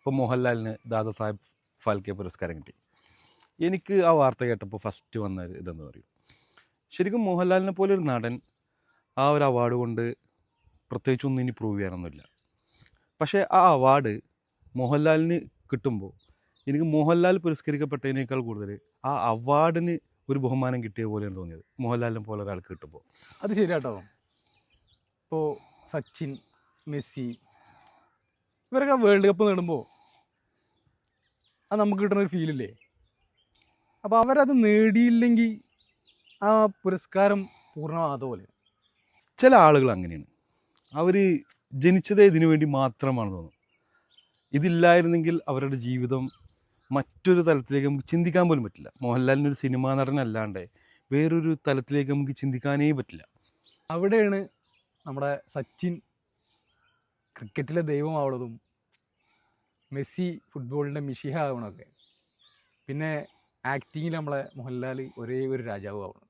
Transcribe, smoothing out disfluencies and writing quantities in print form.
ഇപ്പോൾ മോഹൻലാലിന് ദാദാ സാഹിബ് ഫാൽക്കെ പുരസ്കാരം കിട്ടി. എനിക്ക് ആ വാർത്ത കേട്ടപ്പോൾ ഫസ്റ്റ് വന്ന ഇതെന്ന് പറയും, ശരിക്കും മോഹൻലാലിനെ പോലെ ഒരു നടൻ ആ ഒരു അവാർഡ് കൊണ്ട് പ്രത്യേകിച്ചൊന്നും ഇനി പ്രൂവ് ചെയ്യാനൊന്നുമില്ല. പക്ഷേ ആ അവാർഡ് മോഹൻലാലിന് കിട്ടുമ്പോൾ എനിക്ക് മോഹൻലാൽ പുരസ്കരിക്കപ്പെട്ടതിനേക്കാൾ കൂടുതൽ ആ അവാർഡിന് ഒരു ബഹുമാനം കിട്ടിയ പോലെയാണ് തോന്നിയത് മോഹൻലാലിനെ പോലെ ഒരാൾക്ക് കിട്ടുമ്പോൾ. അത് ശരിയാട്ടോ. ഇപ്പോൾ സച്ചിൻ, മെസ്സി ഇവരൊക്കെ വേൾഡ് കപ്പ് നേടുമ്പോൾ അത് നമുക്ക് കിട്ടുന്നൊരു ഫീലില്ലേ? അപ്പോൾ അവരത് നേടിയില്ലെങ്കിൽ ആ പുരസ്കാരം പൂർണ്ണമാകാത്ത പോലെ. ചില ആളുകൾ അങ്ങനെയാണ്, അവർ ജനിച്ചതേ ഇതിനു വേണ്ടി മാത്രമാണ് തോന്നുന്നു. ഇതില്ലായിരുന്നെങ്കിൽ അവരുടെ ജീവിതം മറ്റൊരു തലത്തിലേക്ക് നമുക്ക് ചിന്തിക്കാൻ പോലും പറ്റില്ല. മോഹൻലാലിനൊരു സിനിമാ നടനല്ലാണ്ട് വേറൊരു തലത്തിലേക്ക് നമുക്ക് ചിന്തിക്കാനേ പറ്റില്ല. അവിടെയാണ് നമ്മുടെ സച്ചിൻ ക്രിക്കറ്റിലെ ദൈവമാവുന്നതും മെസ്സി ഫുട്ബോളിൻ്റെ മിഷിഹ ആവണമൊക്കെ. പിന്നെ ആക്ടിങ്ങിൽ നമ്മളെ മോഹൻലാൽ ഒരേ ഒരു രാജാവ് ആവണം.